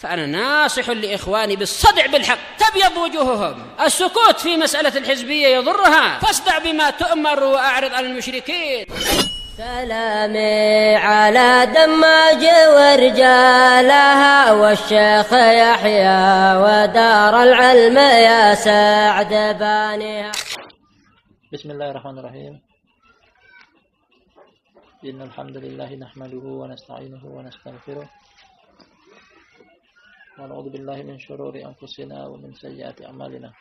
فأنا ناصح لإخواني بالصدع بالحق تبيض وجوههم. السكوت في مسألة الحزبية يضرها، فاصدع بما تؤمر وأعرض عن المشركين. سلامي على دماج ورجالها والشيخ يحيى ودار العلم يا سعد بانيها. بسم الله الرحمن الرحيم. إن الحمد لله نحمده ونستعينه ونستغفره ونعوذ بالله من شرور أنفسنا ومن سيئات أعمالنا.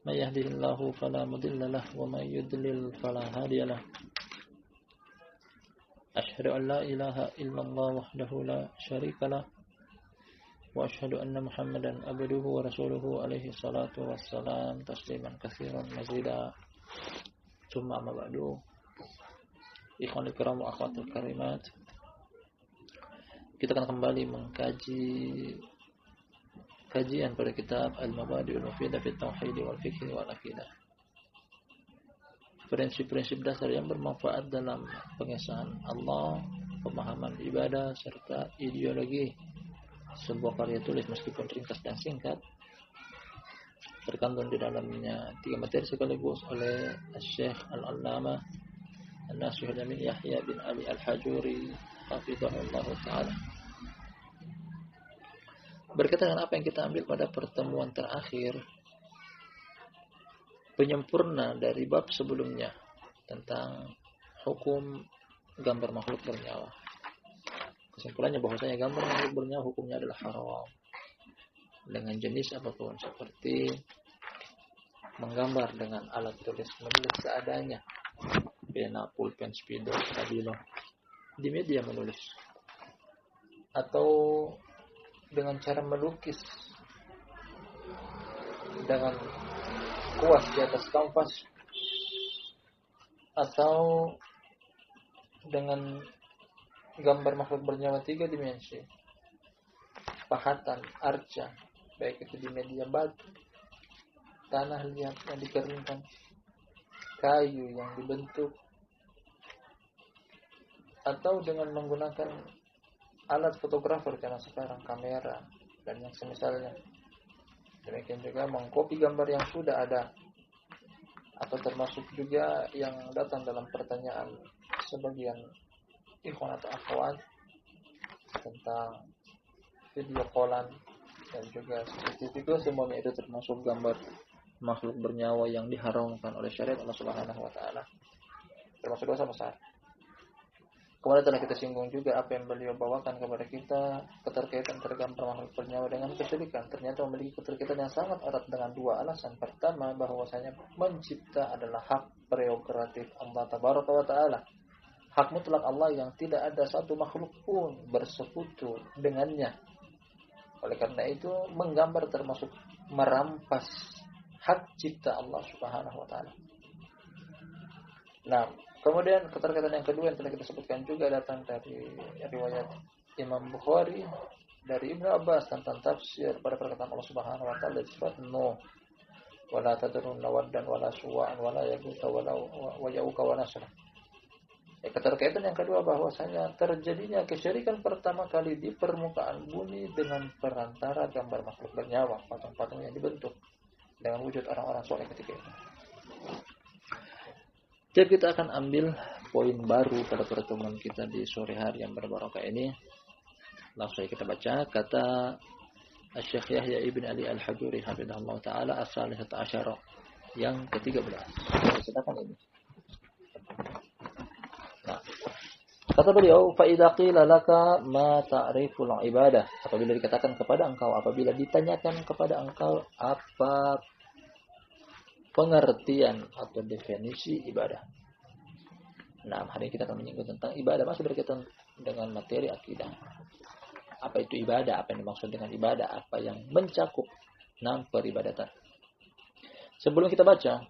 من يهده الله فلا مضل له ومن يضلل فلا هادي له. أشهد أن لا إله إلا الله وحده لا شريك له وأشهد أن محمدا عبده ورسوله عليه الصلاة والسلام تسليما كثيرا مزيدا. ثم أما بعد. Ikhwan kiram wa akhwatul karimat, kita akan kembali mengkaji kajian pada kitab Al-Mabadi'ul Mufidah fi Tauhid wal Fiqh wal Aqidah. Prinsip-prinsip dasar yang bermanfaat dalam pengesahan Allah, pemahaman ibadah serta ideologi. Sebuah karya tulis meskipun ringkas dan singkat, terkandung di dalamnya 3 materi sekaligus oleh Syekh Al-Allamah An-Nasih Al-Amin Yahya bin Ali Al-Hajuri hafizahullah ta'ala. Berkaitan dengan apa yang kita ambil pada pertemuan terakhir, penyempurna dari bab sebelumnya tentang hukum gambar makhluk bernyawa. Kesimpulannya bahwasanya gambar makhluk bernyawa hukumnya adalah haram dengan jenis apapun, seperti menggambar dengan alat tulis, menulis seadanya, pena, pulpen, spidol, stabilo, di media menulis, atau dengan cara melukis dengan kuas di atas kanvas, atau dengan gambar makhluk bernyawa 3 dimensi, pahatan, arca, baik itu di media batu, tanah liat yang dikeringkan, kayu yang dibentuk, atau dengan menggunakan alat fotografer karena sekarang kamera dan yang semisalnya. Demikian juga mengcopy gambar yang sudah ada, atau termasuk juga yang datang dalam pertanyaan sebagian ikhwan atau akhwat tentang video callan dan juga CCTV, semuanya itu termasuk gambar makhluk bernyawa yang diharamkan oleh syariat Allah Subhanahu wa taala, termasuk dosa besar. Kemudian telah kita singgung juga apa yang beliau bawakan kepada kita keterkaitan gambar makhluk bernyawa dengan kesyirikan. Ternyata memiliki keterkaitan yang sangat erat dengan 2 alasan. Pertama, bahwasanya mencipta adalah hak prerogatif Allah Tabaraka wa taala, hak mutlak Allah yang tidak ada satu makhluk pun bersekutu dengannya. Oleh karena itu, menggambar termasuk merampas hak cipta Allah Subhanahu wa taala. Nah, kemudian keterkaitan yang kedua yang telah kita sebutkan juga datang dari riwayat Imam Bukhari dari Ibnu Abbas tentang tafsir pada perkataan Allah Subhanahu wa taala di surat Nuh, wala tadrunna waddan wala suwa'an wala yaghutha wa ya'uqa wa nasra. Keterkaitan yang kedua bahwasanya terjadinya kesyirikan pertama kali di permukaan bumi dengan perantara gambar makhluk bernyawa, patung-patung yang dibentuk dengan wujud orang-orang soleh ketika itu. Jadi kita akan ambil poin baru pada pertemuan kita di sore hari yang berbarokah ini. Langsung saja kita baca kata Syekh Yahya ibn Ali Al-Hajuri hafizahullah ta'ala as-salisata asyara yang ke-13. Silakan ini. Nah, kata beliau, fa idza qila laka ma ta'riful ibadah, apabila dikatakan kepada engkau, apabila ditanyakan kepada engkau apa pengertian atau definisi ibadah. Nah, hari ini kita akan menyinggung tentang ibadah, masih berkaitan dengan materi akidah. Apa itu ibadah? Apa yang dimaksud dengan ibadah? Apa yang mencakup peribadatan? Sebelum kita baca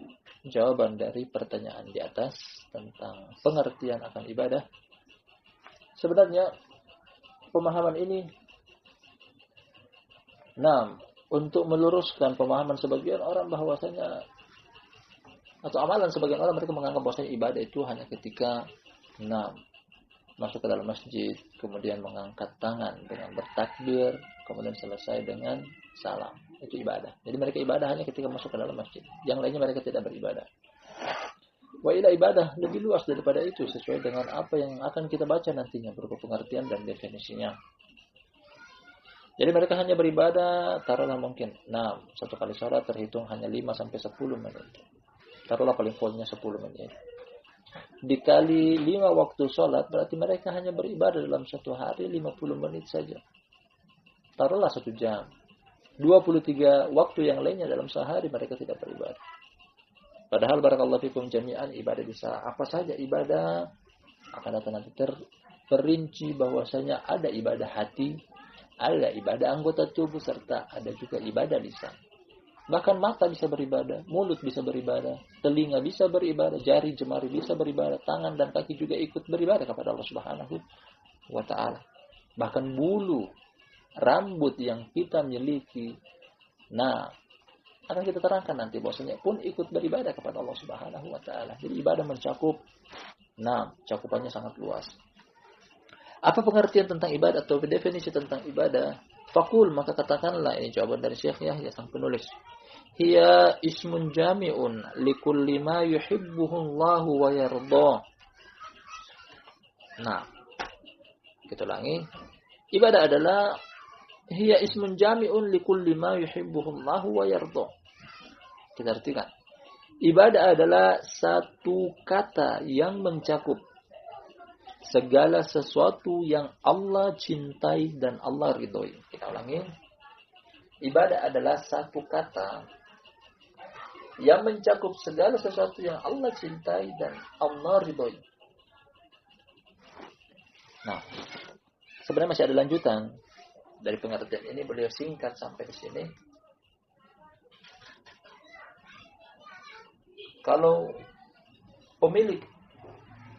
jawaban dari pertanyaan di atas tentang pengertian akan ibadah, sebenarnya pemahaman ini, untuk meluruskan pemahaman sebagian orang bahwasanya atau amalan sebagian orang, mereka menganggap bahwasanya ibadah itu hanya ketika masuk ke dalam masjid, kemudian mengangkat tangan dengan bertakbir, kemudian selesai dengan salam. Itu ibadah. Jadi mereka ibadah hanya ketika masuk ke dalam masjid. Yang lainnya mereka tidak beribadah. Wa ila ibadah lebih luas daripada itu sesuai dengan apa yang akan kita baca nantinya berupa pengertian dan definisinya. Jadi mereka hanya beribadah, taruhlah mungkin, satu kali sholat terhitung hanya 5 sampai 10 menit. Taruhlah paling fullnya 10 menit. Dikali 5 waktu sholat, berarti mereka hanya beribadah dalam satu hari 50 menit saja. Taruhlah 1 jam. 23 waktu yang lainnya dalam sehari mereka tidak beribadah. Padahal barakallahu fikum jami'an ibadah bisa apa saja ibadah. Akan datang nanti terperinci bahwasanya ada ibadah hati, ada ibadah anggota tubuh, serta ada juga ibadah lisan. Bahkan mata bisa beribadah, mulut bisa beribadah, telinga bisa beribadah, jari jemari bisa beribadah, tangan dan kaki juga ikut beribadah kepada Allah Subhanahu wa ta'ala. Bahkan bulu, rambut yang kita miliki, akan kita terangkan nanti bahwasanya pun ikut beribadah kepada Allah Subhanahu wa ta'ala. Jadi ibadah mencakup, cakupannya sangat luas. Apa pengertian tentang ibadah atau definisi tentang ibadah? Fakul, maka katakanlah, ini jawaban dari Syekh Yahya sang penulis. Hiya ismun jami'un likulli ma yuhibbuhu Allahu wa yardah. Kita ulangi. Ibadah adalah hiya ismun jami'un likulli ma yuhibbuhu Allahu wa yardah. Kita artikan. Ibadah adalah satu kata yang mencakup segala sesuatu yang Allah cintai dan Allah ridhoi. Kita ulangi. Ibadah adalah satu kata yang mencakup segala sesuatu yang Allah cintai dan Allah ridhoi. Sebenarnya masih ada lanjutan dari pengertian ini, beliau singkat sampai di sini. Kalau pemilik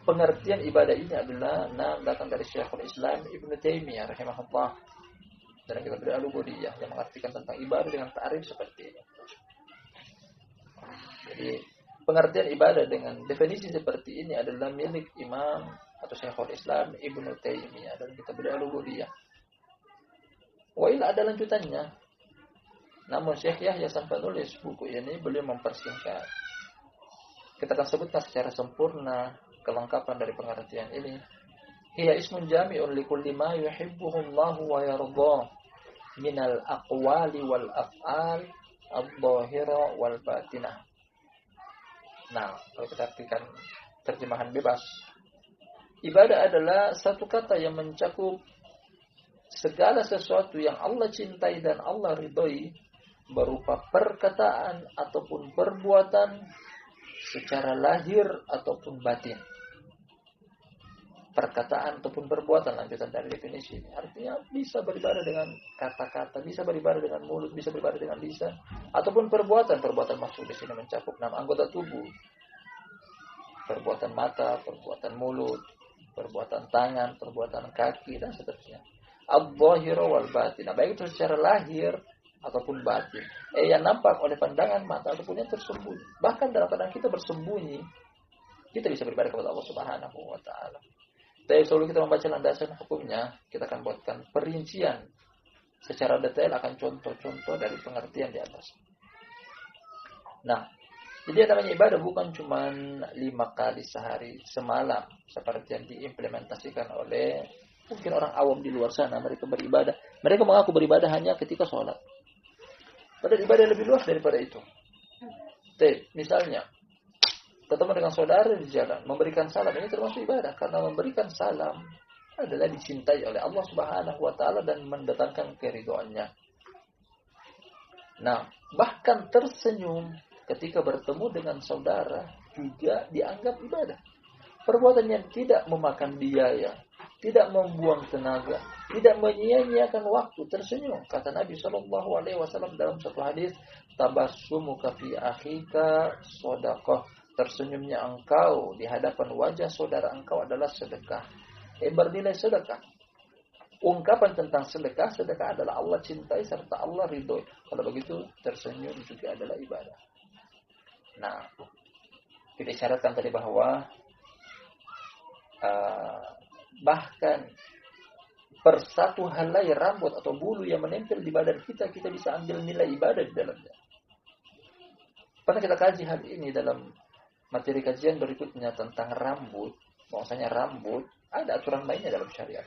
pengertian ibadah ini adalah datang dari Syekhul Islam Ibnu Taimiyah rahimahullah dalam kitab Al-Ubudiyah yang mengartikan tentang ibadah dengan ta'rif seperti ini. Jadi pengertian ibadah dengan definisi seperti ini adalah milik Imam atau Syekhul Islam Ibnu Taimiyah dalam kitab Al-Ubudiyah. Wa ila ada lanjutannya. Namun Syekh Yahya sang penulis buku ini beliau mempersingkat. Kita akan sebutkan secara sempurna kelengkapan dari pengertian ini. Hiya ismun jami'un likulli ma yuhibbuhu Allahu wa yardah minal aqwali wal af'al adh-dhahira wal batinah. Kalau kita artikan terjemahan bebas, ibadah adalah satu kata yang mencakup segala sesuatu yang Allah cintai dan Allah ridhoi berupa perkataan ataupun perbuatan secara lahir ataupun batin. Perkataan ataupun perbuatan, lanjutan dari definisi ini. Artinya bisa beribadah dengan kata-kata, bisa beribadah dengan mulut, bisa beribadah dengan lisan, ataupun perbuatan. Perbuatan maksud di sini mencakup 6 anggota tubuh. Perbuatan mata, perbuatan mulut, perbuatan tangan, perbuatan kaki, dan seterusnya. Adh-dhahira wal batin. Baik itu secara lahir ataupun batin. Yang nampak oleh pandangan mata ataupun yang tersembunyi. Bahkan dalam keadaan kita bersembunyi, kita bisa beribadah kepada Allah Subhanahu wa ta'ala. Tapi sebelum kita membaca landasan hukumnya, kita akan buatkan perincian secara detail akan contoh-contoh dari pengertian di atas. Jadi yang namanya ibadah bukan cuma 5 kali sehari semalam seperti yang diimplementasikan oleh mungkin orang awam di luar sana. Mereka beribadah, mereka mengaku beribadah hanya ketika sholat. Padahal ibadah lebih luas daripada itu. Misalnya ketemu dengan saudara di jalan, memberikan salam, ini termasuk ibadah karena memberikan salam adalah dicintai oleh Allah Subhanahu wa ta'ala dan mendatangkan keridhaannya. Bahkan tersenyum ketika bertemu dengan saudara juga dianggap ibadah. Perbuatan yang tidak memakan biaya, tidak membuang tenaga, tidak menyia-nyiakan waktu, tersenyum. Kata Nabi SAW dalam satu hadis, tabassumuka fi akhika shadaqah. Tersenyumnya engkau di hadapan wajah saudara engkau adalah sedekah. Bernilai sedekah. Ungkapan tentang sedekah adalah Allah cintai serta Allah ridhoi. Kalau begitu, tersenyum juga adalah ibadah. Kita isyaratkan tadi bahwa bahkan per satu helai rambut atau bulu yang menempel di badan kita, kita bisa ambil nilai ibadah di dalamnya. Pernah kita kaji hal ini dalam materi kajian berikutnya tentang rambut. Bahwasanya rambut ada aturan mainnya dalam syariat.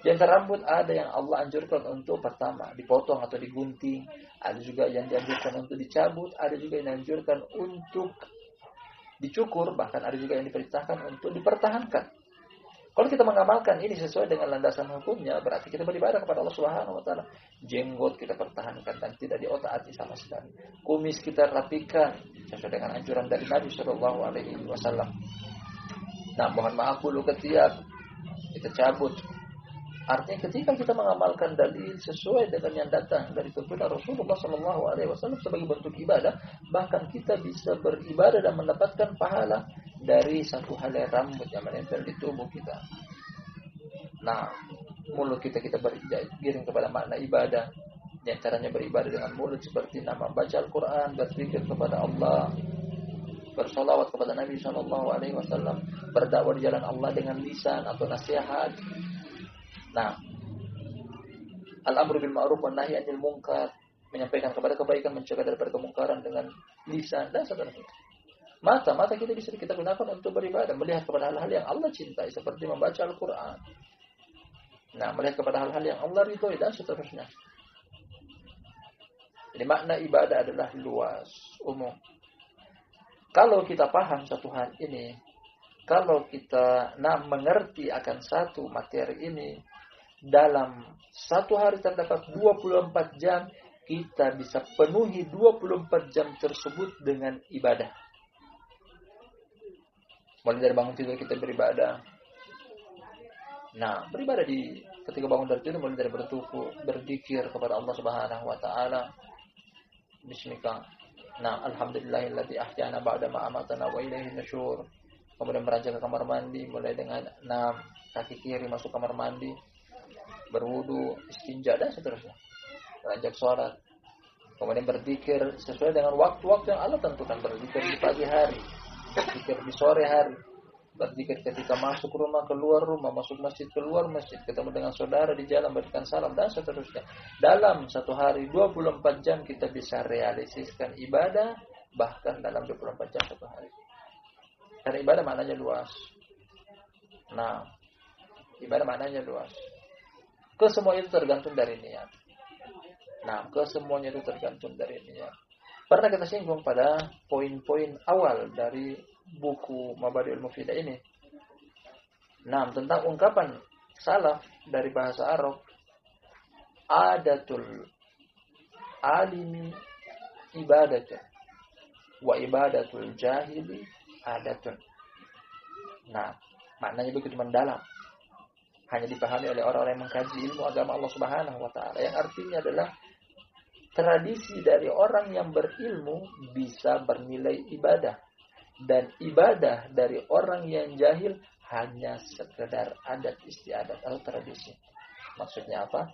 Di antara rambut ada yang Allah anjurkan untuk pertama dipotong atau digunting, ada juga yang dianjurkan untuk dicabut, ada juga yang dianjurkan untuk dicukur, bahkan ada juga yang diperintahkan untuk dipertahankan. Kalau kita mengamalkan ini sesuai dengan landasan hukumnya, berarti kita beribadah kepada Allah Subhanahu wa taala. Jenggot kita pertahankan dan tidak diotak-atik sama sekali. Kumis kita rapikan sesuai dengan anjuran dari Nabi sallallahu alaihi wasallam. Nah, mohon maaf bulu ketiak kita cabut. Artinya ketika kita mengamalkan dalil sesuai dengan yang datang dari tuntunan Rasulullah sallallahu alaihi wasallam sebagai bentuk ibadah, bahkan kita bisa beribadah dan mendapatkan pahala dari satu helai rambut yang menempel di tubuh kita. Nah, mulut kita beriring kepada makna ibadah. Di antaranya beribadah dengan mulut seperti nama baca Al-Quran, berzikir kepada Allah, bersolawat kepada Nabi sallallahu alaihi wasallam, berdakwah di jalan Allah dengan lisan atau nasihat. Nah, al-amru bil ma'ruf wan nahi 'anil munkar, menyampaikan kepada kebaikan, mencegah daripada kemungkaran dengan lisan dan seterusnya. Mata kita bisa kita gunakan untuk beribadah, melihat kepada hal-hal yang Allah cintai seperti membaca Al-Qur'an. Nah, melihat kepada hal-hal yang Allah ridhoi dan seterusnya. Jadi makna ibadah adalah luas, umum. Kalau kita paham satu hal ini, kalau kita mengerti akan satu materi ini, dalam satu hari terdapat 24 jam, kita bisa penuhi 24 jam tersebut dengan ibadah. Mulai dari bangun tidur kita beribadah. Nah, beribadah ketika bangun dari tidur, mulai dari bertuku, berzikir kepada Allah Subhanahu wa taala. Bismillah. Nah, alhamdulillahilladzi ahyana ba'da ma amatana wa ilaihi nusyur. Kemudian beranjak ke kamar mandi, mulai dengan kaki kiri masuk kamar mandi, berwudu, istinja dan seterusnya. Beranjak sholat. Kemudian berzikir sesuai dengan waktu-waktu yang Allah tentukan, berzikir di pagi hari, berzikir di sore hari, berzikir ketika masuk rumah, keluar rumah, masuk masjid, keluar masjid, ketemu dengan saudara di jalan, berikan salam dan seterusnya. Dalam satu hari 24 jam kita bisa realisasikan ibadah, bahkan dalam 24 jam satu hari. Karena ibadah maknanya luas. Nah, ibadah maknanya luas. Kesemua itu tergantung dari niat. Nah, kesemuanya itu tergantung dari niat. Pernah kita singgung pada poin-poin awal dari buku Mabadi'ul Mufidah ini. Nah, tentang ungkapan salaf dari bahasa Arab, adatul alimi ibadatun wa ibadatul jahili adatun. Nah, maknanya begitu mendalam. Hanya dipahami oleh orang-orang yang mengkaji ilmu agama Allah Subhanahu wa taala. Yang artinya adalah tradisi dari orang yang berilmu bisa bernilai ibadah. Dan ibadah dari orang yang jahil hanya sekedar adat istiadat atau tradisi. Maksudnya apa?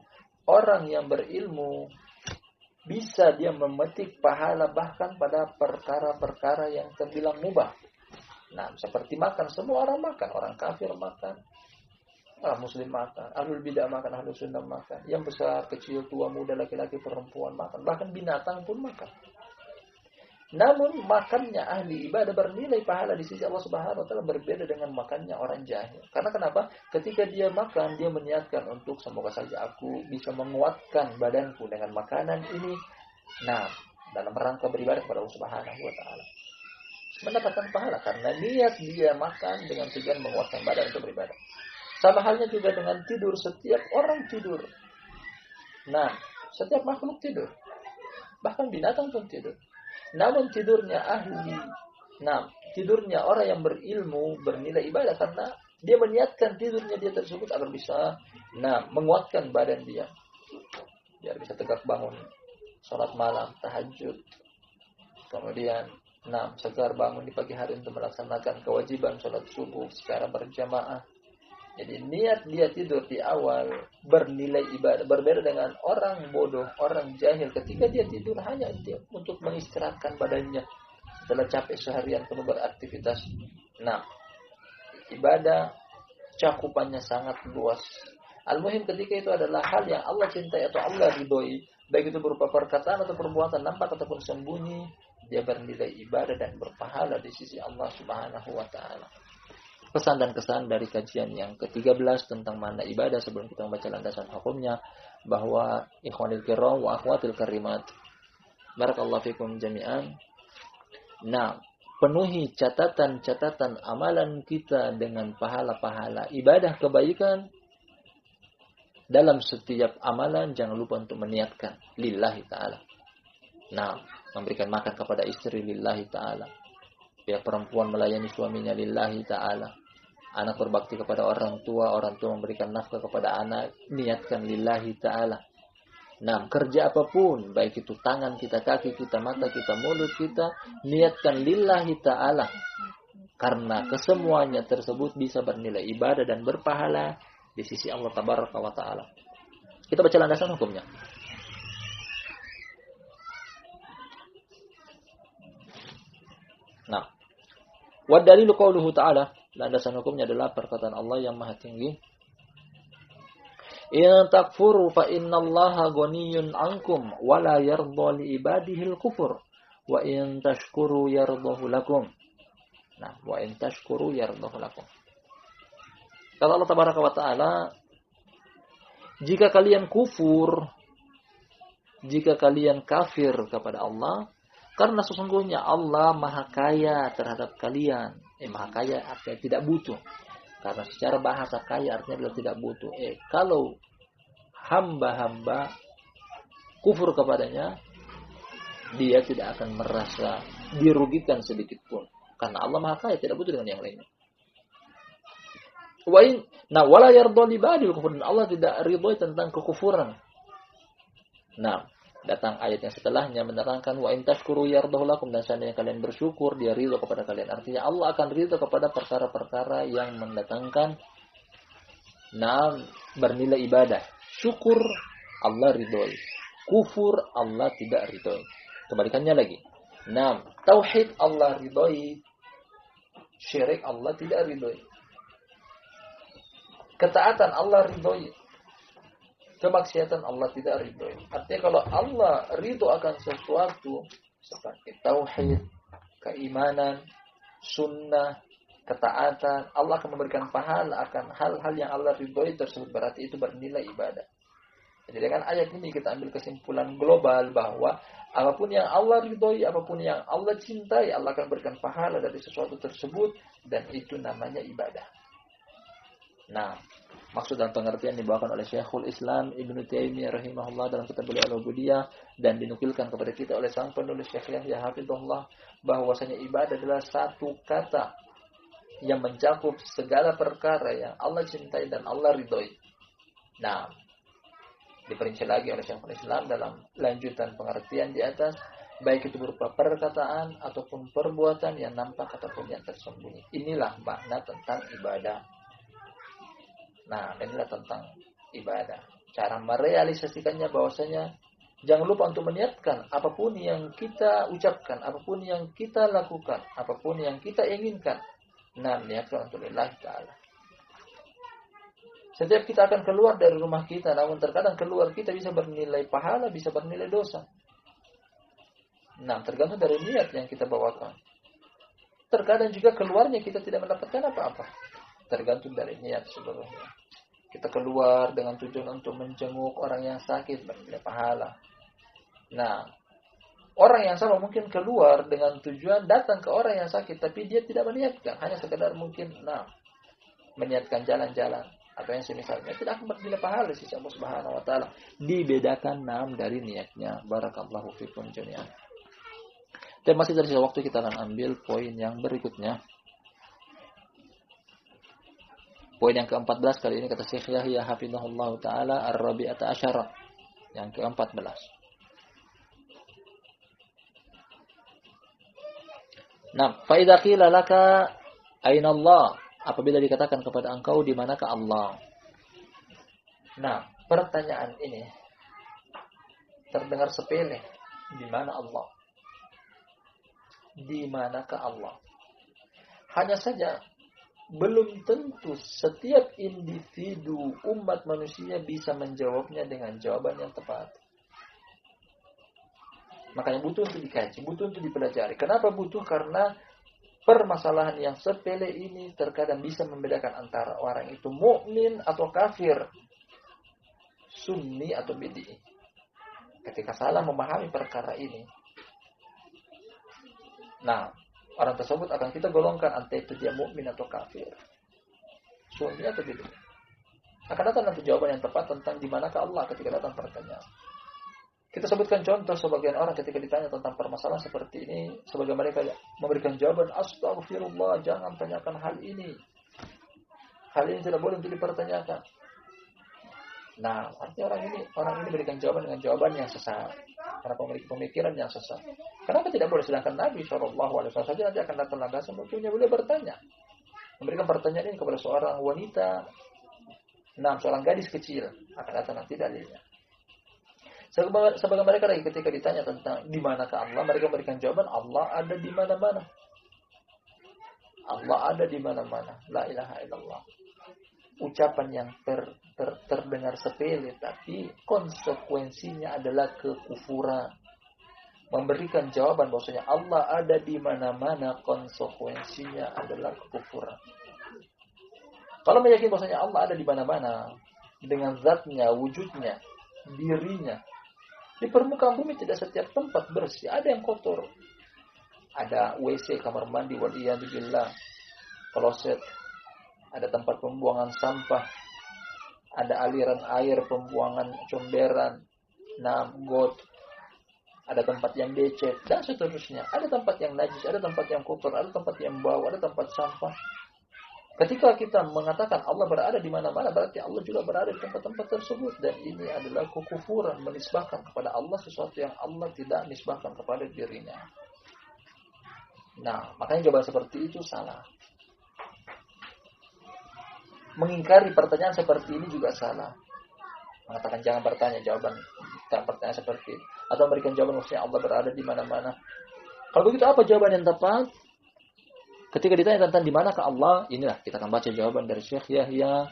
Orang yang berilmu bisa dia memetik pahala bahkan pada perkara-perkara yang terbilang mubah. Nah, seperti makan, semua orang makan, orang kafir makan, orang muslim makan, ahlul bidah makan, ahlul sunnah makan, yang besar, kecil, tua, muda, laki-laki, perempuan makan, bahkan binatang pun makan. Namun makannya ahli ibadah bernilai pahala di sisi Allah Subhanahu wa taala berbeda dengan makannya orang jahil. Karena kenapa? Ketika dia makan, dia meniatkan untuk semoga saja aku bisa menguatkan badanku dengan makanan ini. Nah, dalam rangka beribadah kepada Allah Subhanahu wa taala. Mendapatkan pahala karena niat dia makan dengan tujuan menguatkan badan untuk beribadah. Sama halnya juga dengan tidur, setiap orang tidur. Nah, setiap makhluk tidur. Bahkan binatang pun tidur. Namun tidurnya ahli, tidurnya orang yang berilmu bernilai ibadah karena dia meniatkan tidurnya dia tersebut agar bisa menguatkan badan dia. Biar bisa tegak bangun, sholat malam, tahajud. Kemudian segar bangun di pagi hari untuk melaksanakan kewajiban sholat subuh secara berjamaah. Jadi niat dia tidur di awal bernilai ibadah. Berbeda dengan orang bodoh, orang jahil. Ketika dia tidur hanya untuk mengistirahatkan badannya setelah capek seharian penuh beraktivitas. Nah, ibadah cakupannya sangat luas. Al-muhim ketika itu adalah hal yang Allah cintai atau Allah ridhoi, baik itu berupa perkataan atau perbuatan, nampak ataupun sembunyi, dia bernilai ibadah dan berpahala di sisi Allah Subhanahu wa taala. Pesan dan kesan dari kajian yang ke-13 tentang makna ibadah sebelum kita membaca landasan hukumnya, bahwa ikhwanil kiram wa akhwatil karimat, barakallahu fikum jami'an. Nah, penuhi catatan-catatan amalan kita dengan pahala-pahala ibadah kebaikan. Dalam setiap amalan jangan lupa untuk meniatkan lillahi ta'ala. Nah, memberikan makan kepada istri lillahi ta'ala. Pihak perempuan melayani suaminya lillahi ta'ala. Anak berbakti kepada orang tua memberikan nafkah kepada anak, niatkan lillahi ta'ala. Nah, kerja apapun, baik itu tangan kita, kaki kita, mata kita, mulut kita, niatkan lillahi ta'ala. Karena kesemuanya tersebut bisa bernilai ibadah dan berpahala di sisi Allah Tabaraka wa Ta'ala. Kita baca landasan hukumnya. Nah, wa dalilu qauluhu ta'ala, landasan hukumnya adalah perkataan Allah yang maha tinggi. In takfuru fa innallaha ghaniyyun 'ankum wa la yardha li ibadihi al-kufur wa in tashkuru yardahu lakum. Nah, wa in tashkuru yardahu lakum. Kata Allah Tabaraka wa Ta'ala, jika kalian kufur, jika kalian kafir kepada Allah, karena sesungguhnya Allah maha kaya terhadap kalian. Maha kaya artinya tidak butuh. Karena secara bahasa kaya artinya adalah tidak butuh. Kalau hamba-hamba kufur kepadanya, dia tidak akan merasa dirugikan sedikit pun. Karena Allah maha kaya, tidak butuh dengan yang lainnya. Nah, wala yardha li ba'dil kufur. Allah tidak ridhoi tentang kekufuran. Nah, datang ayat yang setelahnya menerangkan wa in tashkuru yardahu lakum, dan seandainya kalian bersyukur, dia ridho kepada kalian. Artinya Allah akan ridho kepada perkara-perkara yang mendatangkan bernilai ibadah. Syukur Allah ridhoi, kufur Allah tidak ridhoi. Kebalikannya lagi. Nah, tauhid Allah ridhoi, syirik Allah tidak ridhoi. Ketaatan Allah ridhoi, kemaksiatan Allah tidak ridhoi. Artinya kalau Allah ridho akan sesuatu seperti tauhid, keimanan, sunnah, ketaatan, Allah akan memberikan pahala akan hal-hal yang Allah ridhoi tersebut, berarti itu bernilai ibadah. Jadi dengan ayat ini kita ambil kesimpulan global bahwa apapun yang Allah ridhoi, apapun yang Allah cintai, Allah akan berikan pahala dari sesuatu tersebut, dan itu namanya ibadah. Nah, maksud dan pengertian dibawakan oleh Syekhul Islam Ibnu Taimiyah rahimahullah dalam kitab Al-Ubudiyah, dan dinukilkan kepada kita oleh sang penulis Syekh Yahya hafizahullah, bahwasanya ibadah adalah satu kata yang mencakup segala perkara yang Allah cintai dan Allah ridhoi. Nah, diperinci lagi oleh Syekhul Islam dalam lanjutan pengertian di atas, baik itu berupa perkataan ataupun perbuatan yang nampak ataupun yang tersembunyi. Inilah makna tentang ibadah. Nah, inilah tentang ibadah. Cara merealisasikannya bahwasanya jangan lupa untuk meniatkan apapun yang kita ucapkan, apapun yang kita lakukan, apapun yang kita inginkan. Nah, niatkan untuk lillahi ta'ala. Setiap kita akan keluar dari rumah kita, namun terkadang keluar kita bisa bernilai pahala, bisa bernilai dosa. Nah, tergantung dari niat yang kita bawakan. Terkadang juga keluarnya kita tidak mendapatkan apa-apa. Tergantung dari niat seluruhnya. Kita keluar dengan tujuan untuk menjenguk orang yang sakit, bernilai pahala. Nah, orang yang sama mungkin keluar dengan tujuan datang ke orang yang sakit, tapi dia tidak meniatkan, hanya sekedar mungkin meniatkan jalan-jalan atau yang semisalnya, tidak akan bernilai pahala di sisi Allah Subhanahu wa taala. Dibedakan dari niatnya. Barakallahu fikum jami'an. Dan masih dari waktu kita akan ambil poin yang berikutnya. Poin yang ke-14 kali ini kata Syekh Yahya hafizahullah taala ar-rabi'ata asyara, yang ke-14. Nah, fa idza qila laka aina Allah, apabila dikatakan kepada engkau di manakah Allah. Nah, pertanyaan ini terdengar sepele. Di mana Allah? Di manakah Allah? Hanya saja belum tentu setiap individu umat manusia bisa menjawabnya dengan jawaban yang tepat. Makanya butuh untuk dikaji, butuh untuk dipelajari. Kenapa butuh? Karena permasalahan yang sepele ini terkadang bisa membedakan antara orang itu mukmin atau kafir, sunni atau bid'i. Ketika salah memahami perkara ini, nah, orang tersebut akan kita golongkan antara itu dia mukmin atau kafir, sunni atau bid'i. Akan datang nanti jawaban yang tepat tentang di manakah Allah ketika datang pertanyaan. Kita sebutkan contoh sebagian orang ketika ditanya tentang permasalahan seperti ini, sebagian mereka memberikan jawaban, astagfirullah, jangan tanyakan hal ini. Hal ini tidak boleh untuk dipertanyakan. Nah, artinya orang ini berikan jawaban dengan jawaban yang sesat. Karena memiliki pemikiran yang sesat. Kenapa tidak boleh? Sedangkan Nabi SAW saja nanti akan datang lagi sebetulnya boleh bertanya. Memberikan pertanyaan ini kepada seorang wanita, seorang gadis kecil, akan datang nanti dalilnya. Sebagian mereka lagi ketika ditanya tentang di manakah Allah, mereka memberikan jawaban Allah ada di mana-mana. Allah ada di mana-mana. La ilaha illallah. Ucapan yang terdengar sepele, tapi konsekuensinya adalah kekufuran. Memberikan jawaban bahwasanya Allah ada di mana-mana, konsekuensinya adalah kekufuran. Kalau meyakini bahwasanya Allah ada di mana-mana dengan zatnya, wujudnya, dirinya, di permukaan bumi tidak setiap tempat bersih, ada yang kotor. Ada WC, kamar mandi, waliyadzubillah, kloset, ada tempat pembuangan sampah, ada aliran air, pembuangan comberan, got, ada tempat yang becek, dan seterusnya. Ada tempat yang najis, ada tempat yang kotor, ada tempat yang bau, ada tempat sampah. Ketika kita mengatakan Allah berada di mana-mana, berarti Allah juga berada di tempat-tempat tersebut. Dan ini adalah kekufuran, menisbahkan kepada Allah sesuatu yang Allah tidak nisbahkan kepada dirinya. Nah, makanya jawaban seperti itu salah. Mengingkari pertanyaan seperti ini juga salah. Mengatakan jangan bertanya jawaban pertanyaan seperti ini. Atau memberikan jawaban maksudnya Allah berada di mana-mana. Kalau begitu apa jawaban yang tepat? Ketika ditanya tentang di manakah Allah, inilah kita akan baca jawaban dari Syekh Yahya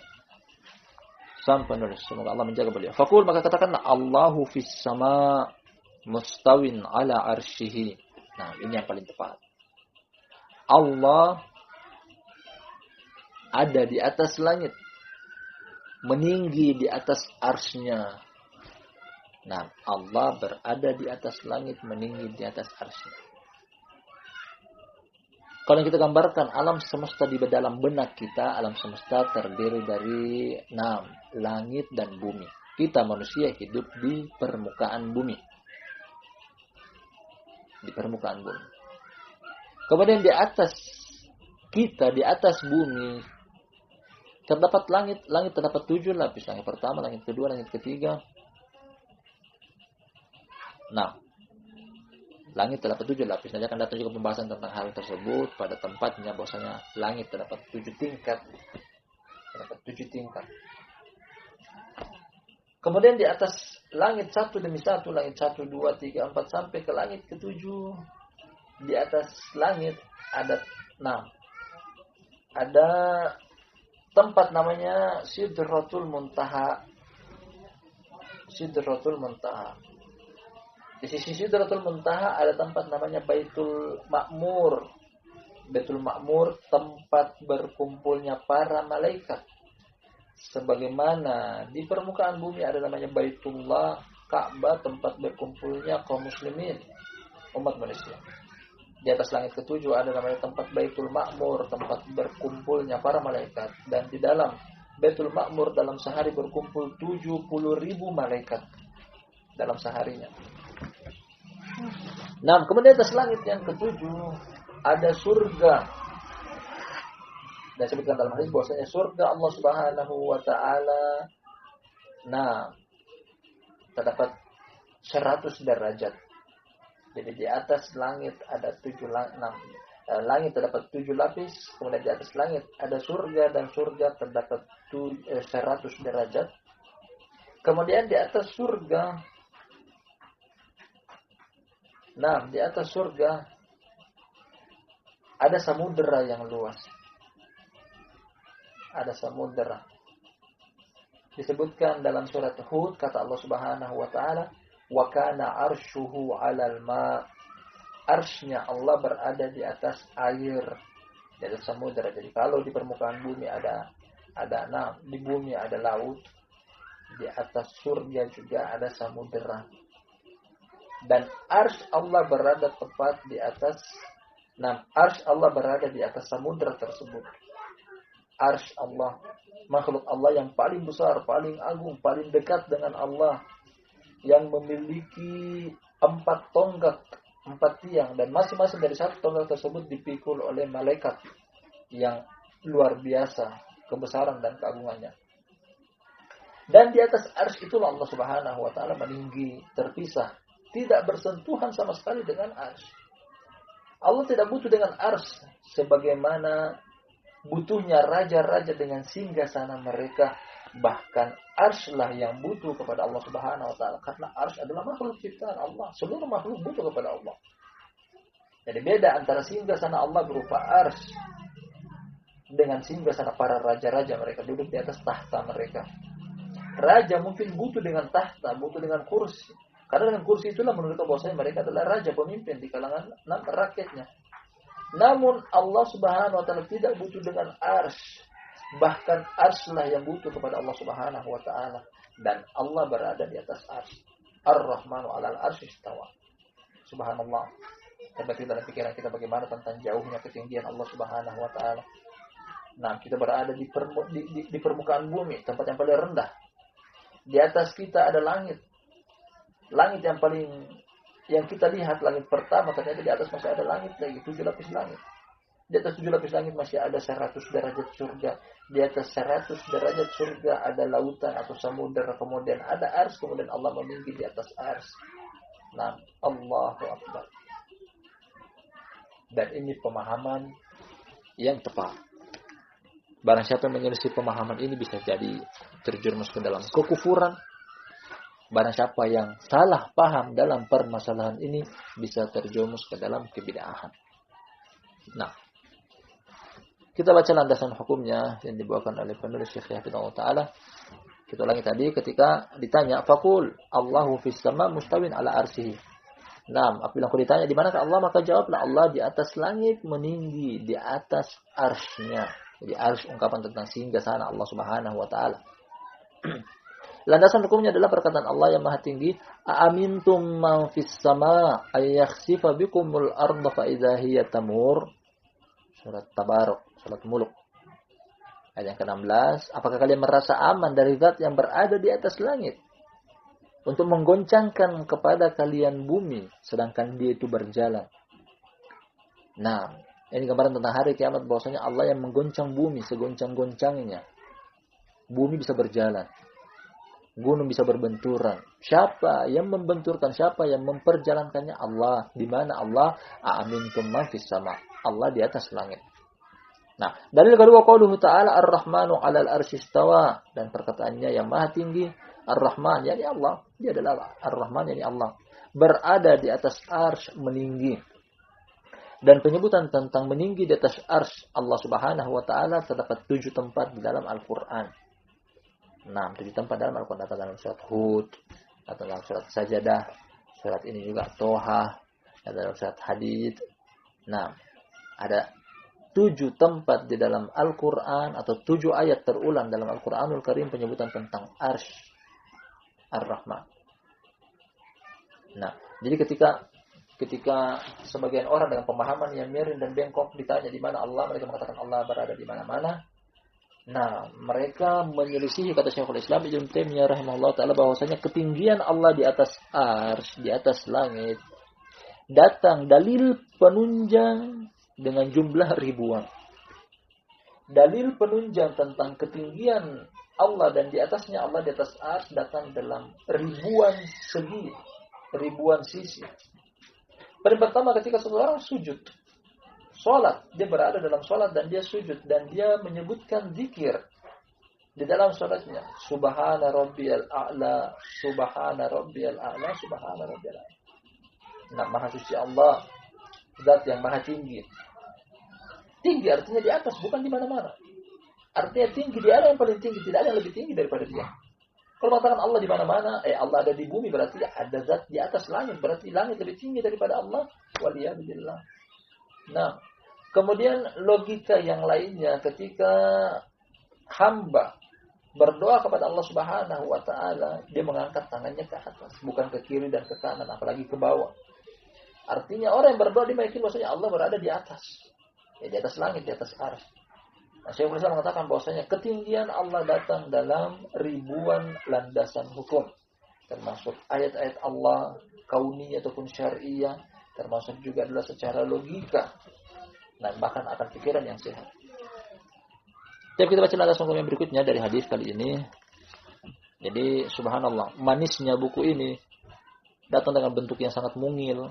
sang penulis. Semoga Allah menjaga beliau. Faqul, maka katakanlah Allahu fis sama mustawin ala arsyihi. Nah, ini yang paling tepat. Allah ada di atas langit, meninggi di atas arsy-Nya. Nah, Allah berada di atas langit, meninggi di atas arsy-Nya. Kalau kita gambarkan alam semesta di dalam benak kita, alam semesta terdiri dari 6, langit dan bumi. Kita manusia hidup di permukaan bumi. Di permukaan bumi. Kemudian di atas kita, di atas bumi, terdapat langit. Langit terdapat 7 lapis. Langit pertama, langit kedua, langit ketiga. Nah, langit terdapat 7 lapis. Nanti akan datang juga pembahasan tentang hal tersebut pada tempatnya, bahwasanya langit terdapat 7 tingkat. Terdapat 7 tingkat. Kemudian di atas langit satu demi satu, langit 1, 2, 3, 4 sampai ke langit ke-7. Di atas langit ada 6. Ada tempat namanya Sidratul Muntaha. Sidratul Muntaha. Di sisi Sidratul Muntaha ada tempat namanya Baitul Ma'mur. Baitul Ma'mur tempat berkumpulnya para malaikat. Sebagaimana di permukaan bumi ada namanya Baitullah, Ka'bah, tempat berkumpulnya kaum muslimin, umat manusia. Di atas langit ke-7 ada namanya tempat Baitul Ma'mur, tempat berkumpulnya para malaikat. Dan di dalam Baitul Ma'mur dalam sehari berkumpul 70.000 malaikat dalam seharinya. Nah, kemudian atas langit yang ke-7 ada surga. Dan sebutkan dalam hadis bahwasanya surga Allah Subhanahu wa taala terdapat 100 derajat. Jadi di atas langit ada 6 langit terdapat 7 lapis, kemudian di atas langit ada surga dan surga terdapat 100 derajat. Kemudian di atas surga di atas surga ada samudera yang luas. ada samudra. Disebutkan dalam surat Hud, kata Allah Subhanahu wa taala, "Wa kana 'arshuhu 'alal ma'." Arsy-Nya Allah berada di atas air, di atas samudra. Jadi kalau di permukaan bumi di bumi ada laut, di atas surga juga ada samudra. Dan arsy Allah berada tepat di atas arsy Allah berada di atas samudra tersebut. Arsy Allah, makhluk Allah yang paling besar, paling agung, paling dekat dengan Allah, yang memiliki 4 tonggak, 4 tiang, dan masing-masing dari satu tonggak tersebut dipikul oleh malaikat yang luar biasa kebesaran dan keagungannya. Dan di atas arsy itulah Allah Subhanahu wa taala meninggi, terpisah, tidak bersentuhan sama sekali dengan arsy. Allah tidak butuh dengan arsy sebagaimana butuhnya raja-raja dengan singgasana mereka. Bahkan arsy-lah yang butuh kepada Allah Subhanahu wa taala, karena arsy adalah makhluk ciptaan Allah. Seluruh makhluk butuh kepada Allah. Jadi beda antara singgasana Allah berupa arsy dengan singgasana para raja-raja, mereka duduk di atas tahta mereka. Raja mungkin butuh dengan tahta, butuh dengan kursi. Karena dengan kursi itulah menunjukkan bahwasanya mereka adalah raja, pemimpin di kalangan rakyatnya. Namun Allah Subhanahu wa taala tidak butuh dengan arsy. Bahkan arsy-lah yang butuh kepada Allah Subhanahu wa taala, dan Allah berada di atas arsy. Ar-Rahmanu 'alal arsy istawa. Subhanallah. Terbetik dalam pikiran kita bagaimana tentang jauhnya ketinggian Allah Subhanahu wa taala. Nah, kita berada di permukaan bumi, tempat yang paling rendah. Di atas kita ada langit. Langit yang kita lihat, langit pertama, ternyata di atas masih ada langit lagi, 7 lapis langit. Di atas 7 lapis langit masih ada 100 derajat surga. Di atas 100 derajat surga ada lautan atau samudera, kemudian ada arsy, kemudian Allah meninggi di atas arsy. Nah, Allahu Akbar. Dan ini pemahaman yang tepat. Barang siapa yang menyelisih pemahaman ini bisa jadi terjerumus ke dalam kekufuran. Barang siapa yang salah paham dalam permasalahan ini bisa terjerumus ke dalam kebid'ahan. Nah, kita baca landasan hukumnya yang dibawakan oleh penulis Syekh Hafizahullah Ta'ala. Kita ulangi tadi ketika ditanya, "Faqul Allahu fis sama mustawin ala arsyihi." Nah, apabila aku ditanya di manakah Allah, maka jawablah Allah di atas langit, meninggi di atas arsy-Nya. Jadi arsy ungkapan tentang singgasana Allah Subhanahu wa taala. Landasan hukumnya adalah perkataan Allah yang Maha Tinggi, "Aamintum man fis sama ay yakhsifa bikumul arda fa idza hiya tamur." Surat Tabarok, surat Mulk. Ayat yang ke-16, apakah kalian merasa aman dari zat yang berada di atas langit untuk menggoncangkan kepada kalian bumi sedangkan dia itu berjalan? Nah, ini gambaran tentang hari kiamat, bahwasanya Allah yang menggoncang bumi segoncang-goncangnya. Bumi bisa berjalan. Gunung bisa berbenturan. Siapa yang membenturkan? Siapa yang memperjalankannya? Allah. Di mana Allah? Aamintum man fis sama. Allah di atas langit. Nah, dalil kedua qauluhu ta'ala Ar-Rahmanu 'alal arsy istawa, dan perkataannya yang Maha Tinggi, Ar-Rahman, yakni Allah. Dia adalah Ar-Rahman, yakni Allah. Berada di atas arsy, meninggi. Dan penyebutan tentang meninggi di atas arsy Allah Subhanahu wa taala terdapat 7 tempat di dalam Al-Qur'an. 7 tempat dalam Al-Quran, atau dalam surat Hud, atau dalam surat Sajadah, surat ini juga Toha, atau dalam surat Hadid. Nah, ada 7 tempat di dalam Al-Quran, atau 7 ayat terulang dalam Al-Quranul Karim penyebutan tentang arsy Ar-Rahman. Nah, jadi ketika sebagian orang dengan pemahaman yang miring dan bengkok ditanya di mana Allah, mereka mengatakan Allah berada di mana-mana. Nah, mereka menyelisihi kata Syekhul Islam Ibnu Taimiyah rahimahullah taala bahwasanya ketinggian Allah di atas arsy, di atas langit, datang dalil penunjang dengan jumlah ribuan. Dalil penunjang tentang ketinggian Allah dan di atasnya Allah di atas arsy datang dalam ribuan segi, ribuan sisi. Pada pertama ketika seseorang sujud, sholat, dia berada dalam sholat dan dia sujud dan dia menyebutkan zikir di dalam sholatnya, Subhana Rabbiyal A'la, Subhana Rabbiyal A'la, Subhana Rabbiyal A'la. Nah, Maha Suci Allah, zat yang Maha Tinggi. Tinggi artinya di atas, bukan di mana-mana. Artinya tinggi, dia ada yang paling tinggi, tidak ada yang lebih tinggi daripada dia. Kalau mengatakan Allah di mana-mana, Allah ada di bumi, berarti ada zat di atas langit, berarti langit lebih tinggi daripada Allah. Waliyahbillah. Nah, kemudian logika yang lainnya ketika hamba berdoa kepada Allah Subhanahu wa taala, dia mengangkat tangannya ke atas, bukan ke kiri dan ke kanan, apalagi ke bawah. Artinya orang yang berdoa dia meyakini bahwasanya Allah berada di atas. Ya, di atas langit, di atas arsy. Nah, Syekhul Islam mengatakan bahwasanya ketinggian Allah datang dalam ribuan landasan hukum, termasuk ayat-ayat Allah kauniyah ataupun syar'iyah, termasuk juga adalah secara logika, dan bahkan akan pikiran yang sehat. Jadi kita baca landasan hukum yang berikutnya dari hadis kali ini. Jadi subhanallah, manisnya buku ini datang dengan bentuk yang sangat mungil.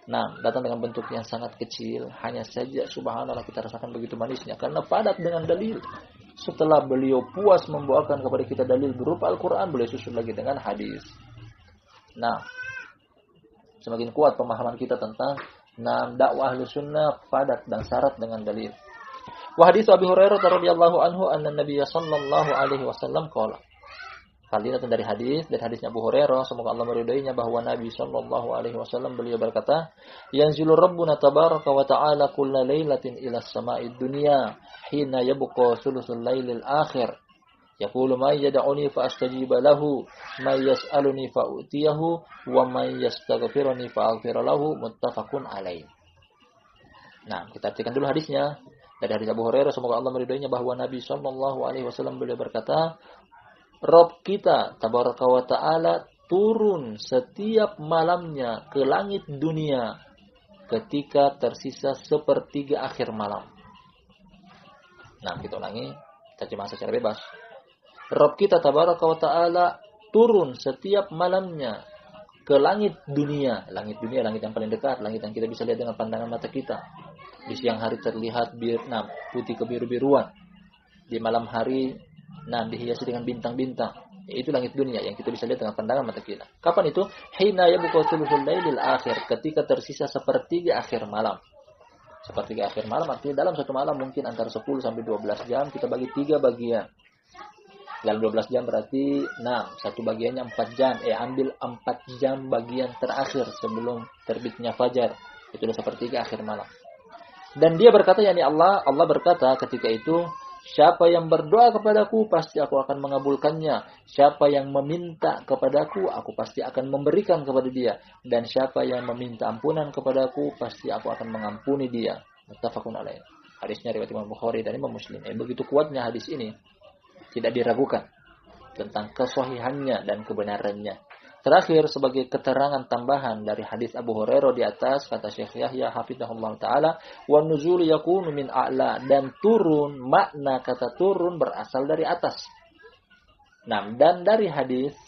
Nah, datang dengan bentuk yang sangat kecil. Hanya saja subhanallah kita rasakan begitu manisnya. Karena padat dengan dalil. Setelah beliau puas membawakan kepada kita dalil berupa Al-Quran, beliau susul lagi dengan hadis. Nah, semakin kuat pemahaman kita tentang dakwah Ahlus Sunnah padat dan syarat dengan dalil. Wa hadits Abi Hurairah radhiyallahu anhu anna Nabiy sallallahu alaihi wasallam qala. Hal ini datang dari hadisnya Abu Hurairah, semoga Allah meridainya, bahwa Nabi sallallahu alaihi wasallam beliau berkata, "Yanzilu Rabbuna tabaraka wa ta'ala kulla lailatin ila as-sama'id dunya hina yabqa thuluthul lailil akhir. Yaqulu may yad'uni fa astajiba lahu, may yas'aluni fa utiyahu, wa may yastaghfiruni fa aghfir lahu." Muttafaqun alaih. Nah, kita artikan dulu hadisnya. Dari hadis Abu Hurairah, semoga Allah meridainya, bahwa Nabi sallallahu alaihi wasallam beliau berkata, Rabb kita tabaraka wa ta'ala turun setiap malamnya ke langit dunia ketika tersisa sepertiga akhir malam. Nah, kita ulangi, terjemah secara bebas. Rabb kita tabaraka wa ta'ala turun setiap malamnya ke langit dunia. Langit dunia, langit yang paling dekat, langit yang kita bisa lihat dengan pandangan mata kita. Di siang hari terlihat putih kebiru-biruan. Di malam hari dihiasi dengan bintang-bintang. Itu langit dunia yang kita bisa lihat dengan pandangan mata kita. Kapan itu? Hina yabqa thuluthul lailil akhir, ketika tersisa sepertiga akhir malam. Sepertiga akhir malam artinya dalam satu malam mungkin antara 10 sampai 12 jam, kita bagi 3 bagian. Dalam 12 jam berarti satu bagiannya 4 jam. Ambil 4 jam bagian terakhir sebelum terbitnya fajar. Itu adalah sepertiga akhir malam. Dan dia berkata, yakni Allah berkata ketika itu, siapa yang berdoa kepadaku, pasti aku akan mengabulkannya. Siapa yang meminta kepadaku, aku pasti akan memberikan kepada dia. Dan siapa yang meminta ampunan kepadaku, pasti aku akan mengampuni dia. Muttafaqun alaih. Hadisnya riwayat Imam Bukhari dan Imam Muslim. Begitu kuatnya hadis ini, tidak diragukan tentang kesahihannya dan kebenarannya. Terakhir, sebagai keterangan tambahan dari hadis Abu Hurairah di atas, kata Syekh Yahya hafizahullah ta'ala, wa nuzul yakunu min a'la, dan turun, makna kata turun berasal dari atas. Dan dari hadis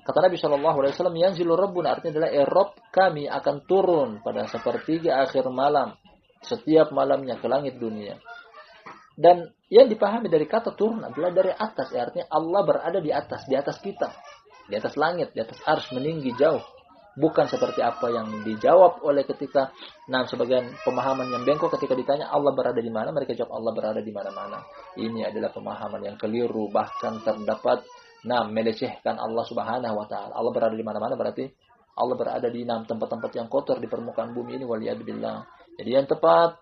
kata Nabi SAW, yanzilu rabbuna, artinya adalah Rabb kami akan turun pada sepertiga akhir malam, setiap malamnya ke langit dunia. Dan yang dipahami dari kata turun adalah dari atas, artinya Allah berada di atas kita. Di atas langit, di atas arsy, meninggi jauh. Bukan seperti apa yang dijawab oleh ketika sebagian pemahaman yang bengkok ketika ditanya Allah berada di mana, mereka jawab Allah berada di mana-mana. Ini adalah pemahaman yang keliru, bahkan terdapat melecehkan Allah Subhanahu wa taala. Allah berada di mana-mana berarti Allah berada di tempat-tempat yang kotor di permukaan bumi ini, waliyadzubillah. Jadi yang tepat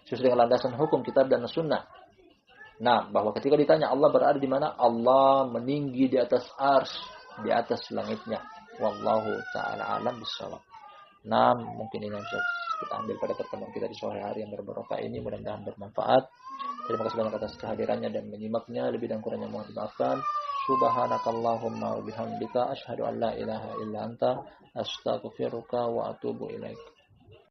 sesuai dengan landasan hukum kitab dan sunnah. Bahwa ketika ditanya Allah berada di mana, Allah meninggi di atas arsy, di atas langitnya. Wallahu ta'ala alam bissawab. Mungkin ini yang bisa kita ambil pada pertemuan kita di sore hari yang berbarokah ini, mudah-mudahan bermanfaat. Terima kasih banyak atas kehadirannya dan menyimaknya. Lebih dan kurangnya mohon dimaafkan. Subhanakallahumma wa bihamdika asyhadu an la ilaha illa anta astaghfiruka wa atubu ilaik.